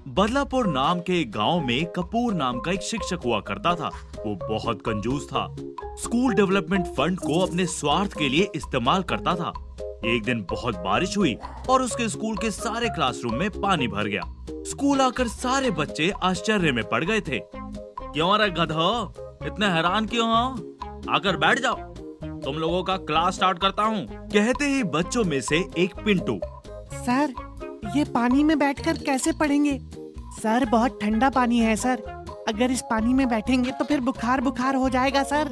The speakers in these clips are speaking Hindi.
बदलापुर नाम के एक गांव में कपूर नाम का एक शिक्षक हुआ करता था। वो बहुत कंजूस था। स्कूल डेवलपमेंट फंड को अपने स्वार्थ के लिए इस्तेमाल करता था। एक दिन बहुत बारिश हुई और उसके स्कूल के सारे क्लासरूम में पानी भर गया। स्कूल आकर सारे बच्चे आश्चर्य में पड़ गए थे। क्यों रे गधो, इतने हैरान क्यों हो? आकर बैठ जाओ, तुम लोगों का क्लास स्टार्ट करता हूँ। कहते ही बच्चों में से एक पिंटू, सर, ये पानी में बैठकर कैसे पढ़ेंगे? सर, बहुत ठंडा पानी है सर। अगर इस पानी में बैठेंगे तो फिर बुखार बुखार हो जाएगा सर।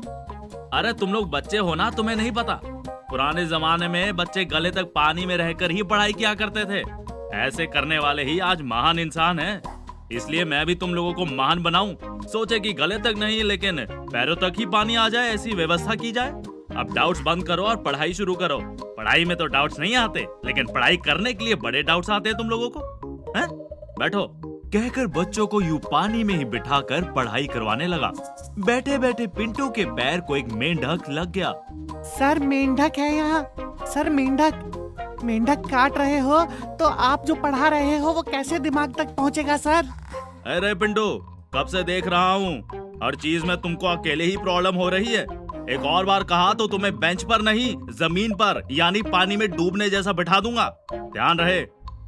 अरे तुम लोग बच्चे हो ना, तुम्हें नहीं पता। पुराने जमाने में बच्चे गले तक पानी में रहकर ही पढ़ाई किया करते थे। ऐसे करने वाले ही आज महान इंसान हैं। इसलिए मैं भी तुम लोगों को महान बनाऊं। सोचे कि गले तक नहीं लेकिन पैरों तक ही पानी आ जाए, ऐसी व्यवस्था की जाए। अब डाउट्स बंद करो और पढ़ाई शुरू करो। पढ़ाई में तो डाउट्स नहीं आते, लेकिन पढ़ाई करने के लिए बड़े डाउट्स आते हैं तुम लोगों को। हैं? बैठो। कहकर बच्चों को यूं पानी में ही बिठाकर पढ़ाई करवाने लगा। बैठे बैठे पिंटू के पैर को एक मेंढक लग गया। सर, मेंढक है यहाँ। सर, मेंढक मेंढक काट रहे हो तो आप जो पढ़ा रहे हो वो कैसे दिमाग तक पहुँचेगा सर? अरे पिंटू, कब से देख रहा हूँ हर चीज में तुमको अकेले ही प्रॉब्लम हो रही है। एक और बार कहा तो तुम्हें बेंच पर नहीं, जमीन पर यानी पानी में डूबने जैसा बिठा दूंगा। ध्यान रहे,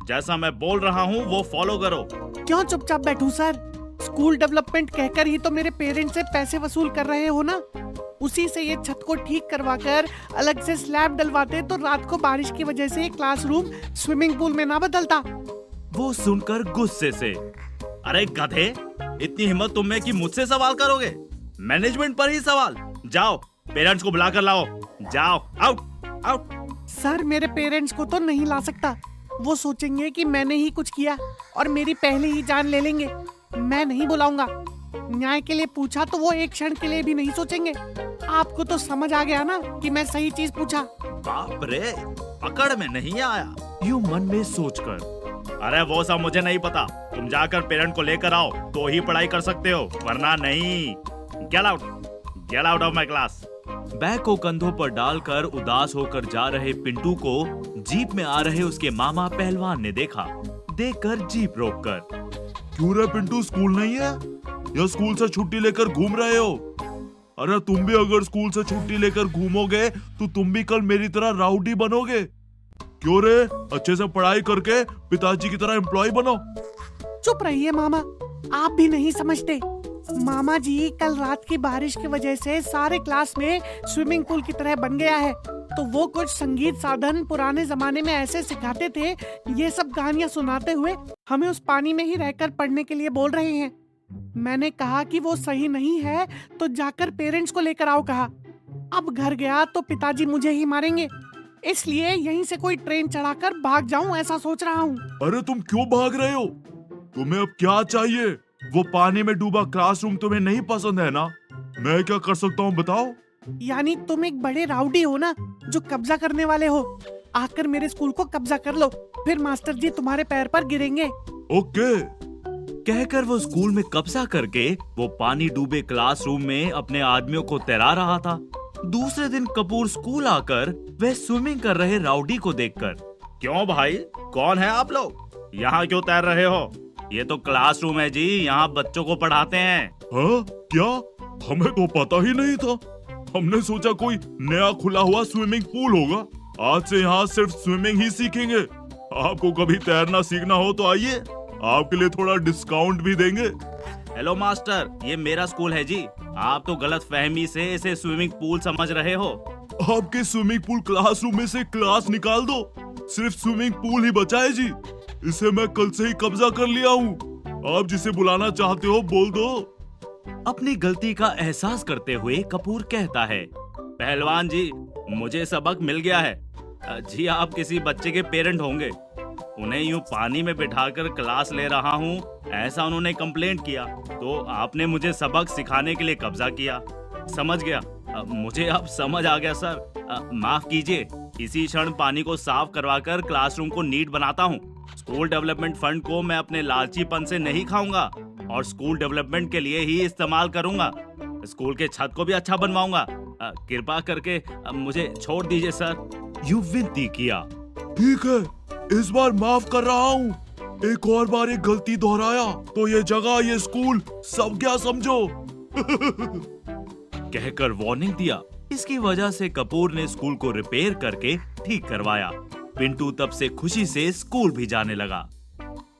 जैसा मैं बोल रहा हूँ वो फॉलो करो। क्यों चुपचाप बैठूं सर? स्कूल डेवलपमेंट कहकर ही तो मेरे पेरेंट्स से पैसे वसूल कर रहे हो ना। उसी से ये छत को ठीक करवाकर अलग से स्लैब डलवाते तो रात को बारिश की वजह से क्लासरूम स्विमिंग पूल में ना बदलता। वो सुनकर गुस्से से, अरे गधे, इतनी हिम्मत तुम में कि मुझसे सवाल करोगे? मैनेजमेंट पर ही सवाल। जाओ, पेरेंट्स को बुलाकर लाओ। जाओ, आउट आउट। सर, मेरे पेरेंट्स को तो नहीं ला सकता। वो सोचेंगे कि मैंने ही कुछ किया और मेरी पहले ही जान ले लेंगे। मैं नहीं बुलाऊंगा। न्याय के लिए पूछा तो वो एक क्षण के लिए भी नहीं सोचेंगे। आपको तो समझ आ गया ना कि मैं सही चीज पूछा। बाप रे, पकड़ में नहीं आया, यूं मन में सोचकर। अरे वो सब मुझे नहीं पता। तुम जाकर पेरेंट को लेकर आओ तो ही पढ़ाई कर सकते हो, वरना नहीं। Get out of my class. Bag को कंधों पर डालकर उदास होकर जा रहे पिंटू को जीप में आ रहे उसके मामा पहलवान ने देखा। देखकर जीप रोककर, क्यों रे पिंटू, स्कूल नहीं है या स्कूल से छुट्टी लेकर घूम रहे हो? अरे तुम भी अगर स्कूल से छुट्टी लेकर घूमोगे तो तुम भी कल मेरी तरह राउडी बनोगे। क्यों रे, अच्छे से पढ़ाई करके पिताजी की तरह एम्प्लॉय बनो। चुप रहिए मामा, आप भी नहीं समझते। मामा जी, कल रात की बारिश की वजह से सारे क्लास में स्विमिंग पूल की तरह बन गया है। तो वो कुछ संगीत साधन पुराने जमाने में ऐसे सिखाते थे, ये सब कहानियां सुनाते हुए हमें उस पानी में ही रहकर पढ़ने के लिए बोल रहे हैं। मैंने कहा कि वो सही नहीं है तो जाकर पेरेंट्स को लेकर आओ कहा। अब घर गया तो पिताजी मुझे ही मारेंगे, इसलिए यहीं से कोई ट्रेन चढ़ाकर भाग जाऊं ऐसा सोच रहा हूँ। अरे तुम क्यों भाग रहे हो? तुम्हें अब क्या चाहिए? वो पानी में डूबा क्लासरूम तुम्हें नहीं पसंद है ना? मैं क्या कर सकता हूँ बताओ? यानी तुम एक बड़े राउडी हो ना, जो कब्जा करने वाले हो। आकर मेरे स्कूल को कब्जा कर लो, फिर मास्टर जी तुम्हारे पैर पर गिरेंगे। ओके। कहकर वो स्कूल में कब्जा करके वो पानी डूबे क्लासरूम में अपने आदमियों को तैरा रहा था। दूसरे दिन कपूर स्कूल आकर वह स्विमिंग कर रहे राउडी को देखकर, क्यों भाई, कौन है आप लोग? यहाँ क्यों तैर रहे हो? ये तो क्लासरूम है जी, यहाँ बच्चों को पढ़ाते हैं। हाँ क्या? हमें तो पता ही नहीं था। हमने सोचा कोई नया खुला हुआ स्विमिंग पूल होगा। आज से यहाँ सिर्फ स्विमिंग ही सीखेंगे। आपको कभी तैरना सीखना हो तो आइए, आपके लिए थोड़ा डिस्काउंट भी देंगे। हेलो मास्टर, ये मेरा स्कूल है जी। आप तो गलत फहमी से इसे स्विमिंग पूल समझ रहे हो। आपके स्विमिंग पूल क्लासरूम में से क्लास निकाल दो, सिर्फ स्विमिंग पूल ही बचा है जी। इसे मैं कल से ही कब्जा कर लिया हूँ। आप जिसे बुलाना चाहते हो बोल दो। अपनी गलती का एहसास करते हुए कपूर कहता है, पहलवान जी, मुझे सबक मिल गया है। जी, आप किसी बच्चे के पेरेंट होंगे। उन्हें यूं पानी में बिठाकर क्लास ले रहा हूँ ऐसा उन्होंने कंप्लेंट किया, तो आपने मुझे सबक सिखाने के लिए कब्जा किया। समझ गया, मुझे अब समझ आ गया सर। माफ कीजिए, इसी क्षण पानी को साफ करवाकर क्लासरूम को नीट बनाता हूँ। स्कूल डेवलपमेंट फंड को मैं अपने लालचीपन से नहीं खाऊंगा और स्कूल डेवलपमेंट के लिए ही इस्तेमाल करूंगा। स्कूल के छत को भी अच्छा बनवाऊंगा। कृपा करके मुझे छोड़ दीजिए सर। यूं विनती किया। ठीक है, इस बार माफ कर रहा हूँ। एक और बार ये गलती दोहराया तो ये जगह, ये स्कूल सब क्या समझो। कहकर वार्निंग दिया। इसकी वजह से कपूर ने स्कूल को रिपेयर करके ठीक करवाया। पिंटू तब से खुशी से स्कूल भी जाने लगा।